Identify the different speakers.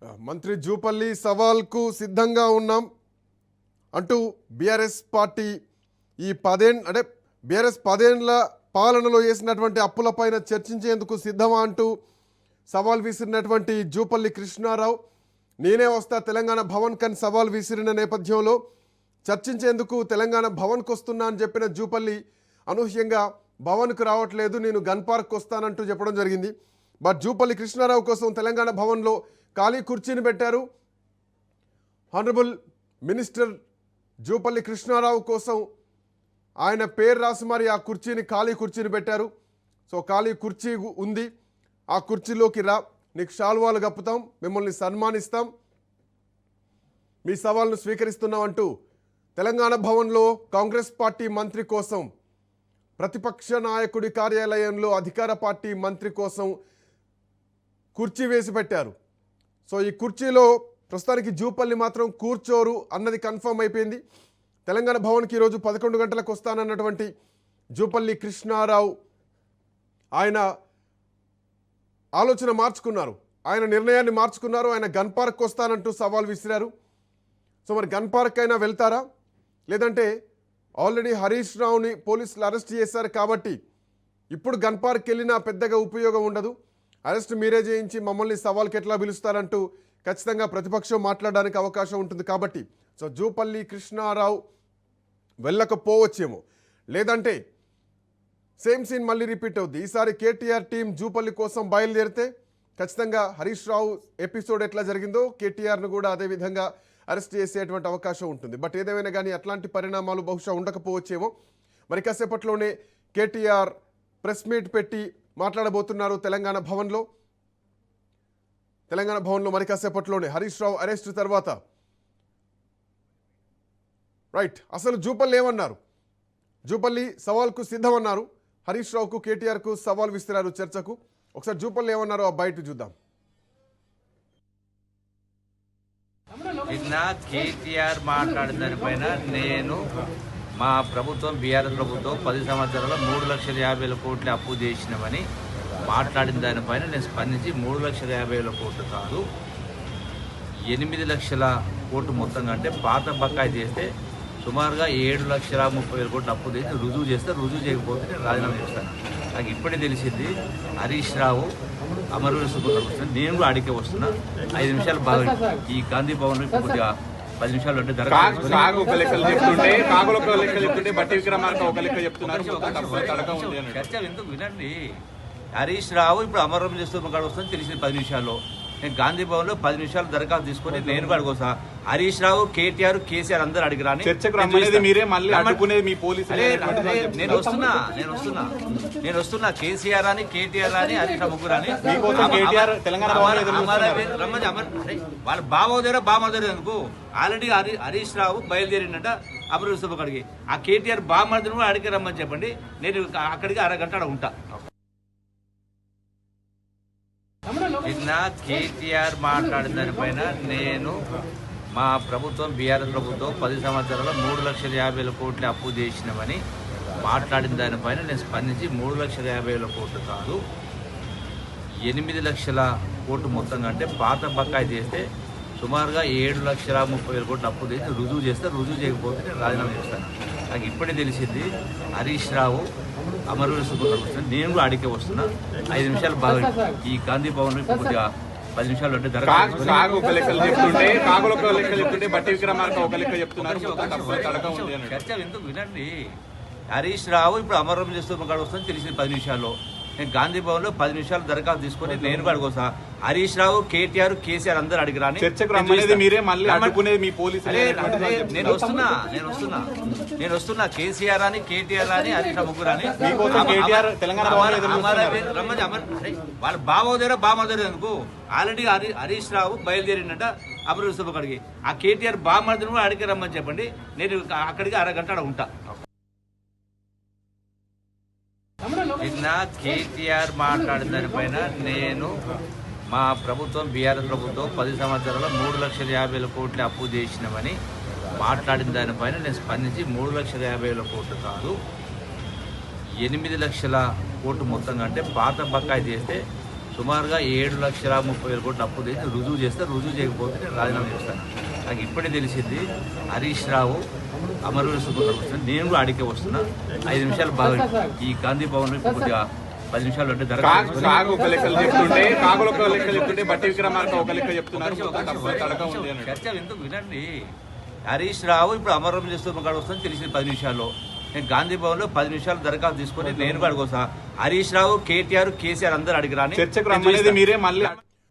Speaker 1: మంత్రి జూపల్లి సవాల్కు సిద్ధంగా ఉన్నాం అంటూ బీఆర్ఎస్ పార్టీ ఈ బీఆర్ఎస్ 10 ఏళ్ల పాలనలో చేసినటువంటి అప్పులపైన చర్చించేందుకు సిద్ధమా అంటూ సవాల్ విసిరినటువంటి జూపల్లి కృష్ణారావు నేనే వస్తా తెలంగాణ భవన్ కని సవాల్ విసిరిన నేపథ్యంలో చర్చించేందుకు తెలంగాణ భవన్కు వస్తున్నా అని చెప్పిన జూపల్లి అనూహ్యంగా భవన్కు రావట్లేదు, నేను గన్ పార్క్ వస్తానంటూ చెప్పడం జరిగింది. బట్ జూపల్లి కృష్ణారావు కోసం తెలంగాణ భవన్లో ఖాళీ కుర్చీని పెట్టారు. హానరబుల్ మినిస్టర్ జూపల్లి కృష్ణారావు కోసం ఆయన పేరు రాసి మరి ఆ కుర్చీని ఖాళీ కుర్చీని పెట్టారు. సో ఖాళీ కుర్చీ ఉంది, ఆ కుర్చీలోకి రా, నీకు శాల్వాలు కప్పుతాం, మిమ్మల్ని సన్మానిస్తాం, మీ సవాల్ను స్వీకరిస్తున్నాం అంటూ తెలంగాణ భవన్లో కాంగ్రెస్ పార్టీ మంత్రి కోసం, ప్రతిపక్ష నాయకుడి కార్యాలయంలో అధికార పార్టీ మంత్రి కోసం కుర్చీ వేసి పెట్టారు. సో ఈ కుర్చీలో ప్రస్తుతానికి జూపల్లి మాత్రం కూర్చోరు అన్నది కన్ఫర్మ్ అయిపోయింది. తెలంగాణ భవన్కి ఈరోజు 11 గంటలకు వస్తానన్నటువంటి జూపల్లి కృష్ణారావు ఆయన ఆలోచన మార్చుకున్నారు, ఆయన నిర్ణయాన్ని మార్చుకున్నారు. ఆయన గన్ పార్క్ వస్తానంటూ సవాల్ విసిరారు. సో మరి గన్ పార్క్ అయినా వెళ్తారా, లేదంటే ఆల్రెడీ హరీష్ రావుని పోలీసులు అరెస్ట్ చేశారు కాబట్టి ఇప్పుడు గన్ పార్క్ వెళ్ళినా పెద్దగా ఉపయోగం ఉండదు, అరెస్ట్ మీరే చేయించి మమ్మల్ని సవాల్కి ఎట్లా పిలుస్తారంటూ ఖచ్చితంగా ప్రతిపక్షం మాట్లాడడానికి అవకాశం ఉంటుంది. కాబట్టి సో జూపల్లి కృష్ణారావు వెళ్ళకపోవచ్చేమో, లేదంటే సేమ్ సీన్ మళ్ళీ రిపీట్ అవుద్ది. ఈసారి కేటీఆర్ టీం జూపల్లి కోసం బయలుదేరితే ఖచ్చితంగా హరీష్ రావు ఎపిసోడ్ ఎట్లా జరిగిందో కేటీఆర్ను కూడా అదేవిధంగా అరెస్ట్ చేసేటువంటి అవకాశం ఉంటుంది. బట్ ఏదేమైనా కానీ అట్లాంటి పరిణామాలు బహుశా ఉండకపోవచ్చేమో. మరి కాసేపట్లోనే కేటీఆర్ ప్రెస్ మీట్ పెట్టి మాట్లాడబోతున్నారు తెలంగాణ భవన్లో. మరి కాసేపట్లోనే హరీష్ రావు అరెస్ట్ తర్వాత రైట్ అసలు జూపల్లి ఏమన్నారు, జూపల్లి సవాల్కు సిద్ధమన్నారు, హరీష్ రావుకు కేటీఆర్కు సవాల్ విసిరారు చర్చకు. ఒకసారి జూపల్లి ఏమన్నారో ఆ బయట చూద్దాం.
Speaker 2: నిన్న కేటీఆర్ మాట్లాడిన దానిపైన నేను మా ప్రభుత్వం బీఆర్ఎస్ ప్రభుత్వం 10 సంవత్సరాల్లో 3,50,000 కోట్లు అప్పు చేసినామని మాట్లాడిన దానిపైన నేను స్పందించి 3,50,000 కోట్లు కాదు 8 లక్షల కోట్లు మొత్తం కంటే పాత బకాయి చేస్తే సుమారుగా 7,30,000 కోట్లు అప్పు చేసి రుజువు చేస్తే, రుజువు చేయకపోతే నేను రాజీనామా చేస్తాను. నాకు ఇప్పుడే తెలిసింది హరీష్ రావు అమరవీర సుబ్రహ్మణ్యం వస్తుంది, నేను కూడా అడిగే వస్తున్నా. 5 నిమిషాలు బాగా ఈ గాంధీ భవన్ కొద్దిగా 10 నిమిషాలు అంటే
Speaker 3: చర్చ
Speaker 2: ఎందుకు వినండి. హరీష్ రావు ఇప్పుడు అమరవీర సుబ్రహ్మణ్యం వస్తుంది తెలిసింది 10 నిమిషాల్లో. నేను గాంధీ భవన్ లో 10 నిమిషాలు దరఖాస్తు తీసుకొని నేను కూడా అడుగుతా. హరీష్ రావు, కేటీఆర్, కేసీఆర్ అందరూ అడిగిరాని నేను వస్తున్నా కేసీఆర్ అని, కేటీఆర్ అని, హరీష్ రావు ముగ్గురు అని వాళ్ళ బావోదేరా బామోదేరా ఎందుకు. ఆల్రెడీ హరీష్ రావు బయలుదేరిందట అమరవీర సుబ్రహ్మణ్యం. ఆ కేటీఆర్ బామర్దిని కూడా అడిగి రమ్మని చెప్పండి, నేను అక్కడికి అరగంట ఉంటా. నిన్న కేటీఆర్ మాట్లాడిన దానిపైన నేను మా ప్రభుత్వం బీఆర్ఎస్ ప్రభుత్వం 10 సంవత్సరాల్లో 3,50,000 కోట్లు అప్పు చేసినామని మాట్లాడిన దానిపైన నేను స్పందించి 3,50,000 కోట్లు కాదు 8 లక్షల కోట్లు మొత్తం కంటే పాత బకాయి చేస్తే సుమారుగా 7,30,000 కోట్లు అప్పు చేసి రుజువు చేస్తే, రుజువు చేయకపోతే నేను రాజీనామా చేస్తాను. నాకు ఇప్పుడే తెలిసింది హరీష్ రావు అమరవీర సుబ్రహ్మణ్యం వస్తుంది, నేను కూడా అడిగే వస్తున్నా. 5 నిమిషాలు బాగా ఈ గాంధీ భవన్ కొద్దిగా 10 నిమిషాలు అంటే
Speaker 3: చర్చ
Speaker 2: ఎందుకు వినండి. హరీష్ రావు ఇప్పుడు అమరవీర సుబ్రహ్మణ్యం వస్తుంది తెలిసింది 10 నిమిషాల్లో. నేను గాంధీ భవన్ లో 10 నిమిషాలు దరఖాస్తు తీసుకొని నేను కూడా అడుగుతా. హరీష్ రావు, కేటీఆర్, కేసీఆర్ అందరూ అడిగిరాని నేను వస్తున్నా కేసీఆర్ అని, కేటీఆర్ అని, హరీష్ రావు ముగ్గురు అని వాళ్ళ బావోదేరా బామోదేరా ఎందుకు. ఆల్రెడీ హరీష్ రావు బయలుదేరిందట అమరవీర సుబ్రహ్మణ్యం. ఆ కేటీఆర్ బామర్దిని కూడా అడిగి రమ్మని చెప్పండి, నేను అక్కడికి అరగంట ఉంటా. నిన్న కేటీఆర్ మాట్లాడిన దానిపైన నేను మా ప్రభుత్వం బీఆర్ఎస్ ప్రభుత్వం 10 సంవత్సరాల్లో 3,50,000 కోట్లు అప్పు చేసినామని మాట్లాడిన దానిపైన నేను స్పందించి 3,50,000 కోట్లు కాదు 8 లక్షల కోట్లు మొత్తం కంటే పాత బకాయి చేస్తే సుమారుగా 7,30,000 కోట్లు అప్పు చేసి రుజువు చేస్తే, రుజువు చేయకపోతే నేను రాజీనామా చేస్తాను. నాకు ఇప్పుడే తెలిసింది హరీష్ రావు అమరవీర సుబ్రహ్మణ్యం వస్తున్నా, నేను కూడా అడిగే వస్తున్నా. 5 నిమిషాలు బాగా ఈ గాంధీ భవన్ కొద్దిగా 10 నిమిషాలు అంటే చర్చ ఎందుకు వినండి. హరీష్ రావు ఇప్పుడు అమరవీర సుబ్రహ్మణ్యం వస్తుంది తెలిసింది 10 నిమిషాల్లో. నేను గాంధీ భవన్ లో 10 నిమిషాలు దరఖాస్తు తీసుకొని నేను కూడా అడుగుతా. హరీష్ రావు, కేటీఆర్, కేసీఆర్ అందరూ అడిగిరాని
Speaker 3: చర్చకు రమ్మనేది మీరే మళ్ళీ